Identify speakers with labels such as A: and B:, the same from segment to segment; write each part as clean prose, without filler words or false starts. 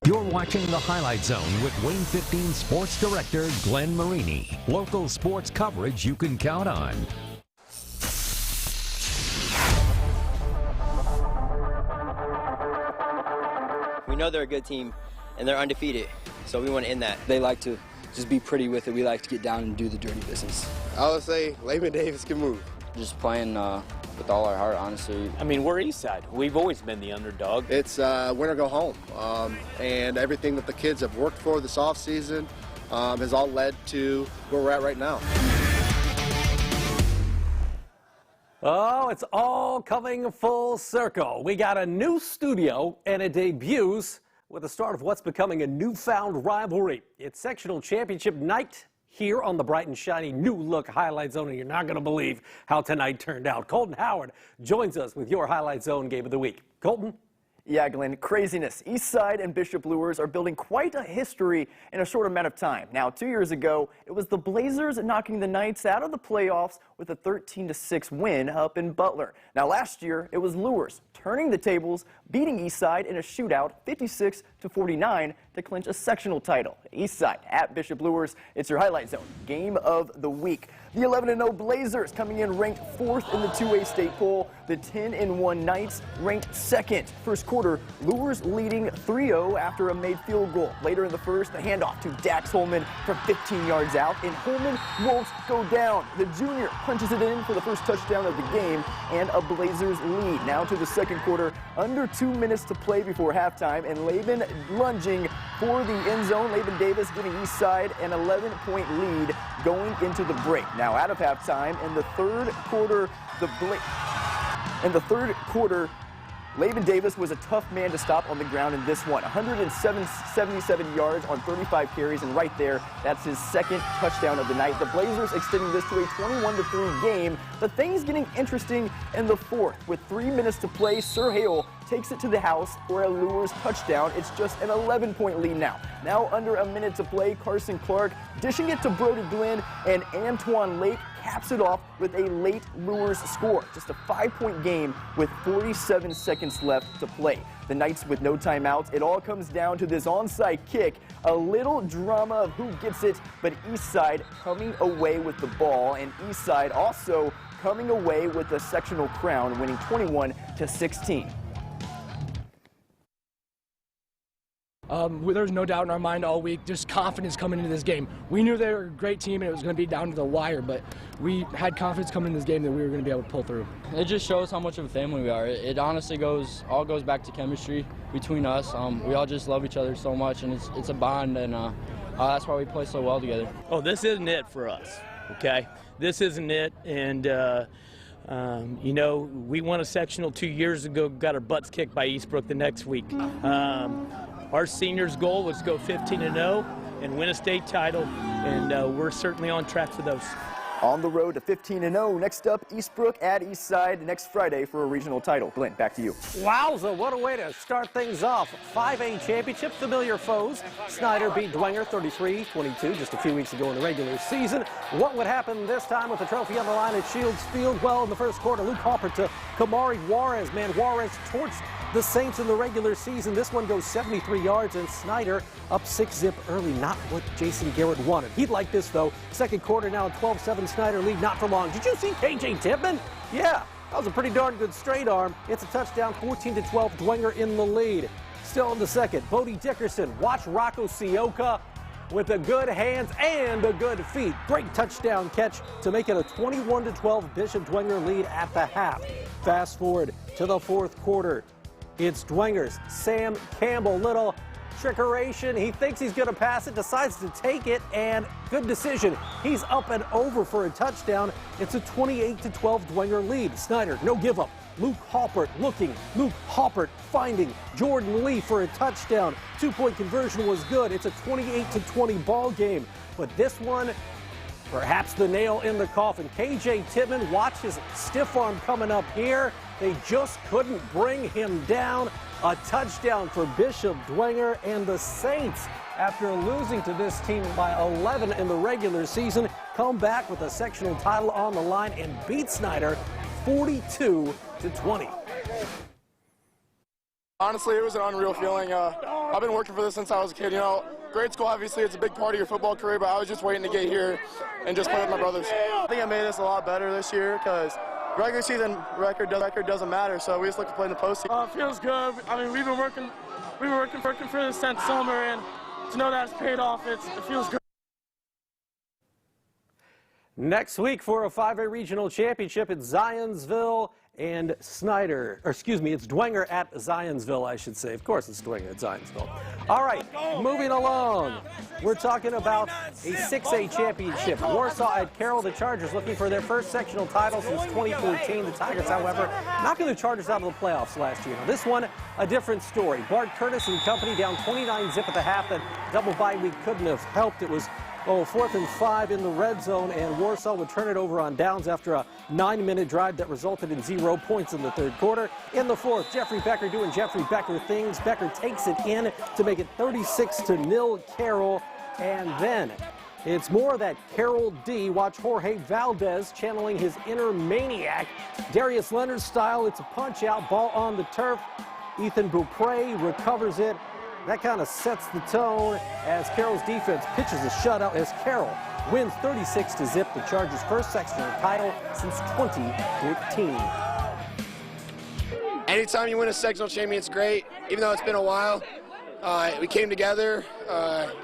A: You're watching the Highlight Zone with Wayne 15 Sports Director Glenn Marini. Local sports coverage you can count on.
B: We know they're a good team, and they're undefeated, so we want to end that.
C: They like to just be pretty with it. We like to get down and do the dirty business.
D: I would say Laban Davis can move.
C: Just playing with all our heart, honestly.
E: I mean, we're Eastside. We've always been the underdog.
D: It's win or go home, and everything that the kids have worked for this offseason has all led to where we're at right now.
F: Oh, it's all coming full circle. We got a new studio, and it debuts with the start of what's becoming a newfound rivalry. It's sectional championship night here on the bright and shiny new look Highlight Zone, and you're not going to believe how tonight turned out. Colton Howard joins us with your Highlight Zone game of the week. Colton?
G: Yeah, Glenn, craziness. Eastside and Bishop Luers are building quite a history in a short amount of time. Now, 2 years ago, it was the Blazers knocking the Knights out of the playoffs with a 13-6 win up in Butler. Now, last year, it was Luers turning the tables, beating Eastside in a shootout 56-49 to clinch a sectional title. Eastside at Bishop Luers, it's your Highlight Zone game of the week. The 11-0 Blazers coming in ranked 4th in the 2A state poll. The 10-1 Knights ranked 2nd. First quarter, Luers leading 3-0 after a made field goal. Later in the first, the handoff to Dax Holman from 15 yards out, and Holman won't go down. The junior punches it in for the first touchdown of the game and a Blazers lead. Now to the second quarter, under 2 minutes to play before halftime, and Laban lunging for the end zone. Laban Davis giving Eastside an 11-point lead going into the break. Now out of halftime, in the third quarter, Laban Davis was a tough man to stop on the ground in this one. 177 yards on 35 carries, and right there, that's his second touchdown of the night. The Blazers extending this to a 21-3 game, but things getting interesting in the fourth. With 3 minutes to play, Sir Hale takes it to the house for a Luers touchdown. It's just an 11-point lead now. Now under a minute to play, Carson Clark dishing it to Brody Glenn, and Antoine Lake caps it off with a late Luers score. Just a 5-point game with 47 seconds left to play. The Knights with no timeouts. It all comes down to this onside kick. A little drama of who gets it, but Eastside coming away with the ball, and Eastside also coming away with the sectional crown, winning 21-16.
H: There's no doubt in our mind all week, just confidence coming into this game. We knew they were a great team and it was going to be down to the wire, but we had confidence coming into this game that we were going to be able to pull through.
C: It just shows how much of a family we are. It honestly all goes back to chemistry between us. We all just love each other so much, and it's a bond, and that's why we play so well together.
E: Oh, this isn't it for us, okay? This isn't it, and you know, we won a sectional 2 years ago, got our butts kicked by Eastbrook the next week. Our seniors' goal was to go 15-0 and win a state title, and we're certainly on track for those.
G: On the road to 15-0. Next up, Eastbrook at Eastside next Friday for a regional title. Glenn, back to you.
F: Wowza, what a way to start things off. 5A championship, familiar foes. Snyder beat Dwenger 33-22 just a few weeks ago in the regular season. What would happen this time with the trophy on the line at Shields Field? Well, in the first quarter, Luke Hopper to Kamari Juarez. Man, Juarez torched the Saints in the regular season. This one goes 73 yards, and Snyder up 6-zip early. Not what Jason Garrett wanted. He'd like this, though. Second quarter now, 12-7 Snyder lead, not for long. Did you see KJ Tippmann? Yeah, that was a pretty darn good straight arm. It's a touchdown, 14-12, Dwenger in the lead. Still in the second, Bodie Dickerson. Watch Rocco Sioka with the good hands and the good feet. Great touchdown catch to make it a 21-12 Bishop Dwenger lead at the half. Fast forward to the fourth quarter. It's Dwenger's Sam Campbell. Little trickeration. He thinks he's going to pass it, decides to take it, and good decision. He's up and over for a touchdown. It's a 28-12 Dwenger lead. Snyder, no give up. Luke Halpert looking. Luke Halpert finding Jordan Lee for a touchdown. 2-point conversion was good. It's a 28-20 ball game. But this one, perhaps the nail in the coffin. KJ Tippmann, watch his stiff arm coming up here. They just couldn't bring him down. A touchdown for Bishop Dwenger, and the Saints, after losing to this team by 11 in the regular season, come back with a sectional title on the line and beat Snyder 42-20.
I: Honestly, it was an unreal feeling. I've been working for this since I was a kid. You know, grade school, obviously, it's a big part of your football career, but I was just waiting to get here and just play with my brothers. I think I made this a lot better this year because regular season record doesn't matter, so we just look to play in the postseason.
J: It feels good. I mean, we've been working for this since summer, and to know that it's paid off, it feels good.
F: Next week for a 5A regional championship, it's Zionsville and Snyder, or excuse me, it's Dwenger at Zionsville, I should say. Of course, it's Dwenger at Zionsville. All right, moving along. We're talking about a 6A championship. Warsaw at Carroll. The Chargers looking for their first sectional title since 2014. The Tigers, however, knocking the Chargers out of the playoffs last year. Now, this one, a different story. Bart Curtis and company down 29-zip at the half. That double bye week couldn't have helped. It was 4th and 5 in the red zone, and Warsaw would turn it over on downs after a 9-minute drive that resulted in 0 points in the third quarter. In the fourth, Jeffrey Becker doing Jeffrey Becker things. Becker takes it in to make it 36-0 Carroll, and then it's more that Carroll D. Watch Jorge Valdez channeling his inner maniac. Darius Leonard style, it's a punch-out, ball on the turf. Ethan Beaupre recovers it. That kind of sets the tone as Carroll's defense pitches a shutout as Carroll wins 36-0, the Chargers' first sectional title since 2014.
I: Anytime you win a sectional champion, it's great. Even though it's been a while, we came together,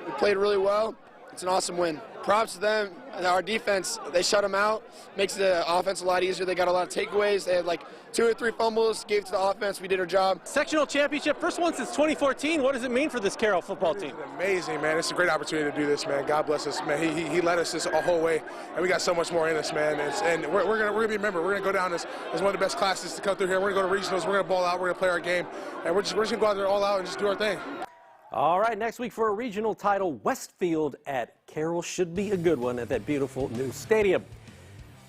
I: we played really well. It's an awesome win. Props to them. Our defense, they shut them out. Makes the offense a lot easier. They got a lot of takeaways. They had like 2 or 3 fumbles, gave to the offense. We did our job.
F: Sectional championship, first one since 2014. What does it mean for this Carroll football team?
K: It's amazing, man. It's a great opportunity to do this, man. God bless us, man. He led us this a whole way, and we got so much more in us, man. And we're gonna be remembered. We're gonna go down as one of the best classes to come through here. We're gonna go to regionals. We're gonna ball out. We're gonna play our game, and we're just gonna go out there all out and just do our thing.
F: All right, next week for a regional title, Westfield at Carroll. Should be a good one at that beautiful new stadium.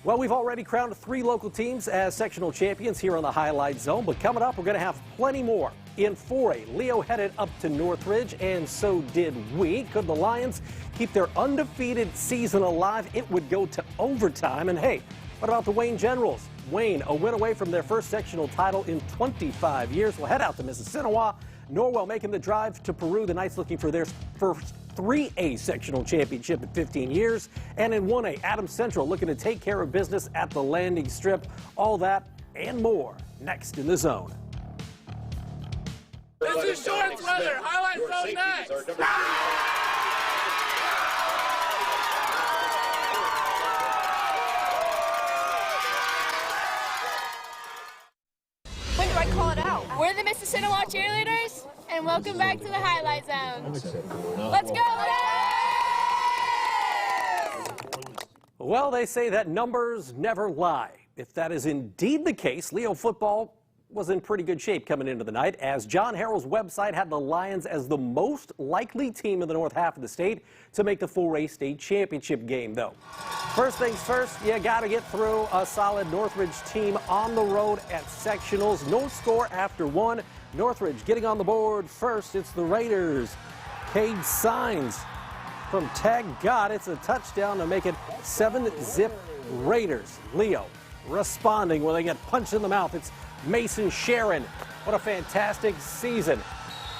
F: Well, we've already crowned 3 local teams as sectional champions here on the Highlight Zone, but coming up, we're going to have plenty more. In 4A, Leo headed up to Northridge, and so did we. Could the Lions keep their undefeated season alive? It would go to overtime. And hey, what about the Wayne Generals? Wayne, a win away from their first sectional title in 25 years. We'll head out to Mississinawa. Norwell making the drive to Peru. The Knights looking for their first 3A sectional championship in 15 years. And in 1A, Adams Central looking to take care of business at the landing strip. All that and more next in the Zone.
J: This is Shorts weather. Highlight Zone next.
L: When do I call it out? We're the Mississinawa cheerleaders, and welcome back to the Highlight Zone. Let's go!
F: Well, they say that numbers never lie. If that is indeed the case, Leo football was in pretty good shape coming into the night, as John Harrell's website had the Lions as the most likely team in the north half of the state to make the 4A state championship game, though. First things first, you got to get through a solid Northridge team on the road at sectionals. No score after 1. Northridge getting on the board first. It's the Raiders. Cade Signs from Tag God. It's a touchdown to make it 7-zip Raiders. Leo responding when they get punched in the mouth. It's Mason Sharon. What a fantastic season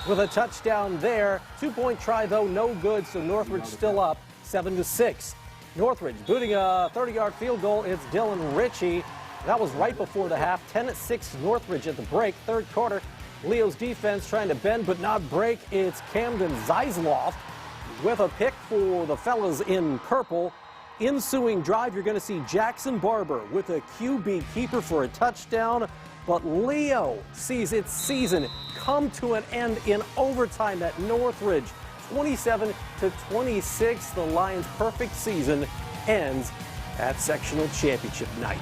F: with a touchdown there. 2-point try, though, no good, so Northridge still up 7-6. Northridge booting a 30-yard field goal. It's Dylan Ritchie. That was right before the half. 10-6 Northridge at the break. Third quarter, Leo's defense trying to bend but not break. It's Camden Zeisloft with a pick for the fellas in purple. Ensuing drive, you're going to see Jackson Barber with a QB keeper for a touchdown. But Leo sees its season come to an end in overtime at Northridge. 27-26, the Lions' perfect season ends at sectional championship night.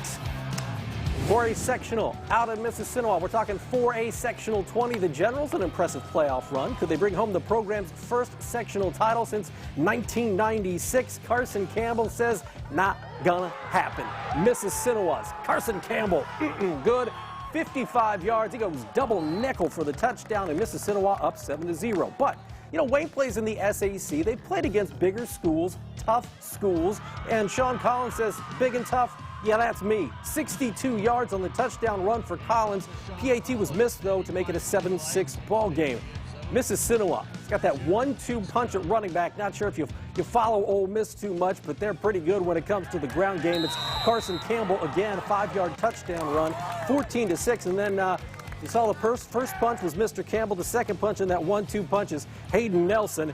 F: 4A sectional out in Mississinawa. We're talking 4A sectional 20. The Generals, an impressive playoff run. Could they bring home the program's first sectional title since 1996? Carson Campbell says not gonna happen. Mississinawa's Carson Campbell, good. 55 yards. He goes double nickel for the touchdown, and Mississinawa up 7-0. But, you know, Wayne plays in the SAC. They played against bigger schools, tough schools, and Sean Collins says big and tough Yeah, that's me. 62 yards on the touchdown run for Collins. PAT was missed, though, to make it a 7-6 ball game. Mississinewa, it's got that 1-2 punch at running back. Not sure if you follow Ole Miss too much, but they're pretty good when it comes to the ground game. It's Carson Campbell again, a 5-yard touchdown run, 14-6. And then you saw the first punch was Mr. Campbell. The second punch in that 1-2 punch is Hayden Nelson.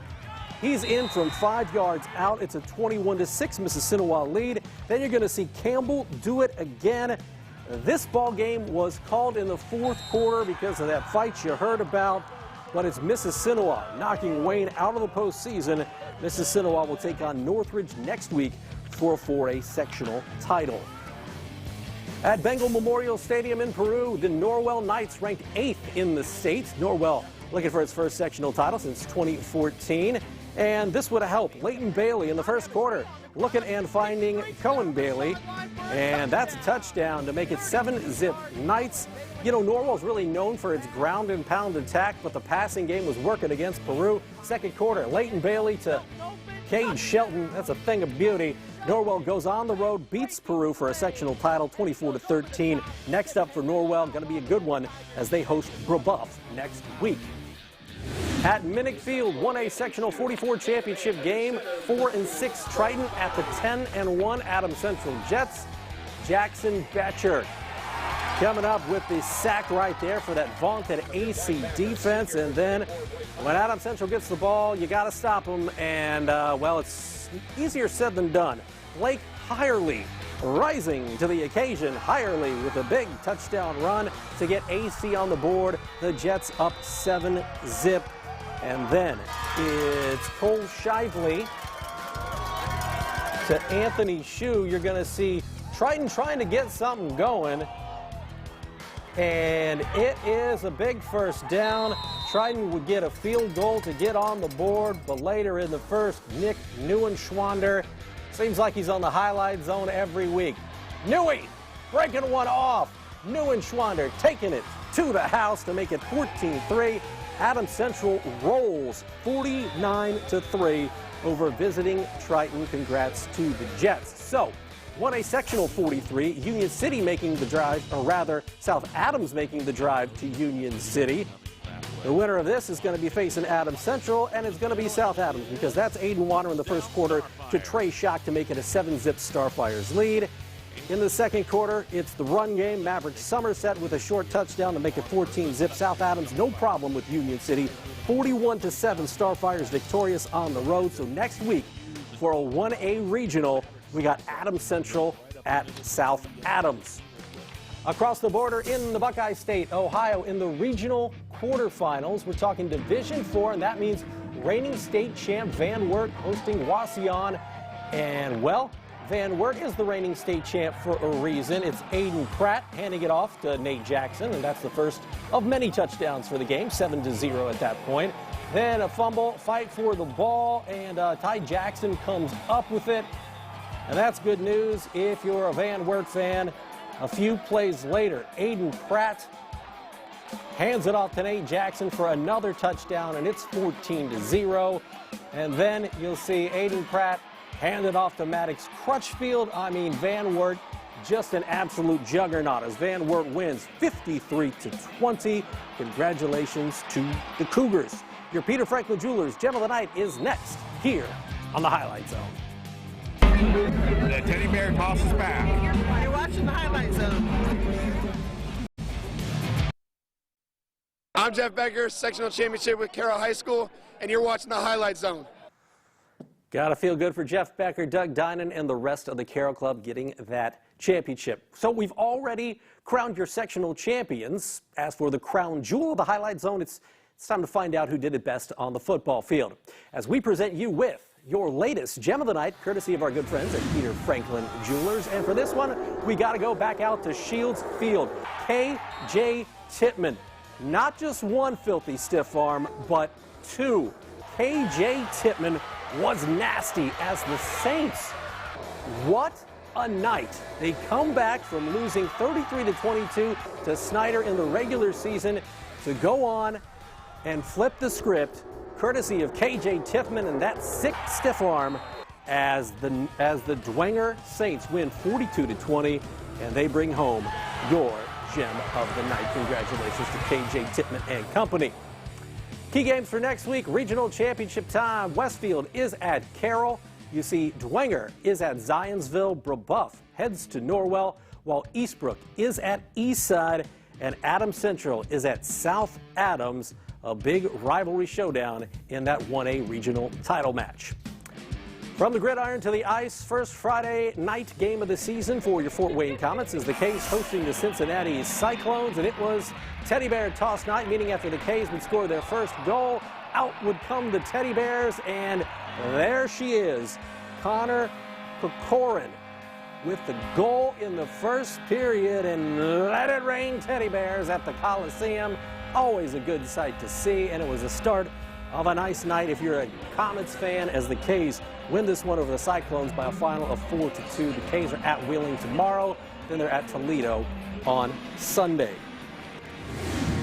F: He's in from 5 yards out. It's a 21-6 Mississinewa lead. Then you're going to see Campbell do it again. This ball game was called in the fourth quarter because of that fight you heard about. But it's Mississinewa knocking Wayne out of the postseason. Mississinewa will take on Northridge next week for a sectional title. At Bengal Memorial Stadium in Peru, the Norwell Knights ranked 8th in the state. Norwell looking for its first sectional title since 2014. And this would have helped Leighton Bailey in the first quarter, looking and finding Cohen Bailey. And that's a touchdown to make it 7-zip Knights. You know, Norwell's really known for its ground and pound attack, but the passing game was working against Peru. Second quarter, Leighton Bailey to Cade Shelton. That's a thing of beauty. Norwell goes on the road, beats Peru for a sectional title, 24-13. Next up for Norwell, going to be a good one as they host Brebeuf next week. At Minnick Field, 1A Sectional 44 championship game, 4-6 Triton at the 10-1 Adams Central Jets. Jackson Betcher coming up with the sack right there for that vaunted AC defense. And then when Adams Central gets the ball, you got to stop them. And, well, it's easier said than done. Blake Hirely rising to the occasion. Hirely with a big touchdown run to get AC on the board. The Jets up 7-zip. And then it's Cole Shively to Anthony Shue. You're going to see Triton trying to get something going. And it is a big first down. Triton would get a field goal to get on the board, but later in the first, Nick Neuenschwander seems like he's on the highlight zone every week. Newey breaking one off. Neuenschwander taking it to the house to make it 14-3. Adams Central rolls 49-3 over visiting Triton. Congrats to the Jets. So, 1A Sectional 43, Union City making the drive, or rather, South Adams making the drive to Union City. The winner of this is going to be facing Adams Central, and it's going to be South Adams because that's Aiden Warner in the first quarter to Trey Schock to make it a 7-zip Starfires lead. In the second quarter, it's the run game. Maverick Somerset with a short touchdown to make it 14-zip. South Adams, no problem with Union City. 41-7 Starfires victorious on the road. So next week for a 1A regional, we got Adams Central at South Adams. Across the border in the Buckeye State, Ohio, in the regional quarterfinals, we're talking Division IV, and that means reigning state champ Van Wert hosting Wauseon. And, well, Van Wert is the reigning state champ for a reason. It's Aiden Pratt handing it off to Nate Jackson, and that's the first of many touchdowns for the game, 7-0 at that point. Then a fumble, fight for the ball, and Ty Jackson comes up with it. And that's good news if you're a Van Wert fan. A few plays later, Aiden Pratt hands it off to Nate Jackson for another touchdown, and it's 14-0. And then you'll see Aiden Pratt hand it off to Maddox Crutchfield. I mean, Van Wert, just an absolute juggernaut as Van Wert wins 53-20. Congratulations to the Cougars. Your Peter Franklin Jewelers Gem of the Night is next here on the Highlight Zone.
M: The teddy bear tosses back.
N: You're watching the Highlight Zone.
I: I'm Jeff Becker, sectional championship with Carroll High School, and you're watching the Highlight Zone.
F: Gotta feel good for Jeff Becker, Doug Dinan, and the rest of the Carroll Club getting that championship. So we've already crowned your sectional champions. As for the crown jewel of the Highlight Zone, it's time to find out who did it best on the football field. As we present you with your latest Gem of the Night, courtesy of our good friends at Peter Franklin Jewelers. And for this one, we got to go back out to Shields Field. K.J. Tittman. Not just one filthy stiff arm, but two. K.J. Tittman was nasty as the Saints. What a night. They come back from losing 33-22 to Snyder in the regular season to go on and flip the script, courtesy of K.J. Tittman and that sick stiff arm, as the Dwenger Saints win 42-20, and they bring home your gem of the night. Congratulations to KJ Tippmann and company. Key games for next week, regional championship time. Westfield is at Carroll. You see Dwenger is at Zionsville. Brebeuf heads to Norwell, while Eastbrook is at Eastside, and Adams Central is at South Adams. A big rivalry showdown in that 1A regional title match. From the gridiron to the ice, first Friday night game of the season for your Fort Wayne Komets is the K's hosting the Cincinnati Cyclones, and it was Teddy Bear toss night, meaning after the K's would score their first goal, out would come the Teddy Bears, and there she is, Connor Kokorin with the goal in the first period, and let it rain Teddy Bears at the Coliseum. Always a good sight to see, and it was a start of a nice night if you're a Komets fan, as the K's win this one over the Cyclones by a final of 4-2. The K's are at Wheeling tomorrow, then they're at Toledo on Sunday.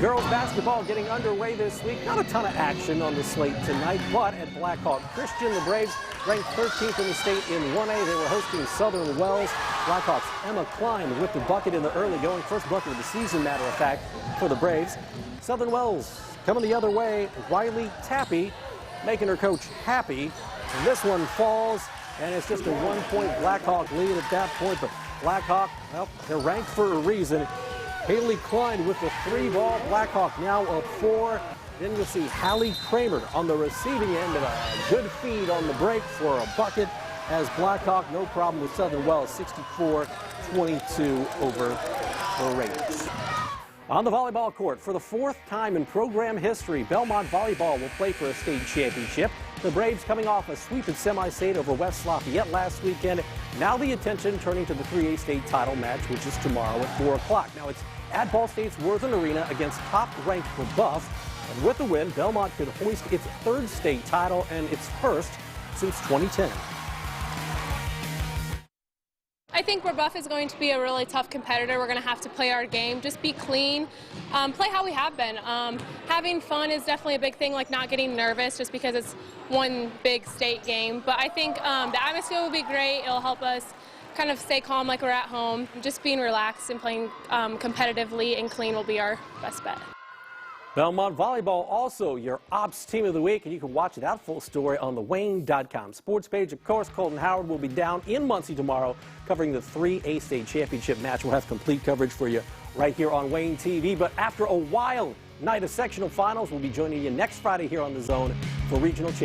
F: Girls basketball getting underway this week. Not a ton of action on the slate tonight, but at Blackhawk Christian, the Braves ranked 13th in the state in 1A. They were hosting Southern Wells. Blackhawks' Emma Klein with the bucket in the early going. First bucket of the season, matter of fact, for the Braves. Southern Wells coming the other way. Riley Tappy making her coach happy. And this one falls, and it's just a 1-point Blackhawk lead at that point. But Blackhawk, well, they're ranked for a reason. Haley Klein with the 3-ball. Blackhawk now up 4. Then you'll see Hallie Kramer on the receiving end of a good feed on the break for a bucket, as Blackhawk, no problem with Southern Wells, 64-22 over the Raiders. On the volleyball court, for the 4th time in program history, Belmont Volleyball will play for a state championship. The Braves coming off a sweep at semi-state over West Lafayette last weekend. Now the attention turning to the 3A state title match, which is tomorrow at 4 o'clock. Now it's at Ball State's Worthen Arena against top-ranked Brebeuf. And with the win, Belmont could hoist its 3rd state title and its first since 2010.
O: I think Brebeuf is going to be a really tough competitor. We're going to have to play our game, just be clean, play how we have been. Having fun is definitely a big thing, like not getting nervous just because it's one big state game. But I think the atmosphere will be great. It'll help us kind of stay calm like we're at home. Just being relaxed and playing competitively and clean will be our best bet.
F: Belmont Volleyball also your Ops Team of the Week, and you can watch that full story on the Wayne.com sports page. Of course, Colton Howard will be down in Muncie tomorrow covering the 3A state championship match. We'll have complete coverage for you right here on Wayne TV. But after a wild night of sectional finals, we'll be joining you next Friday here on The Zone for regional championship.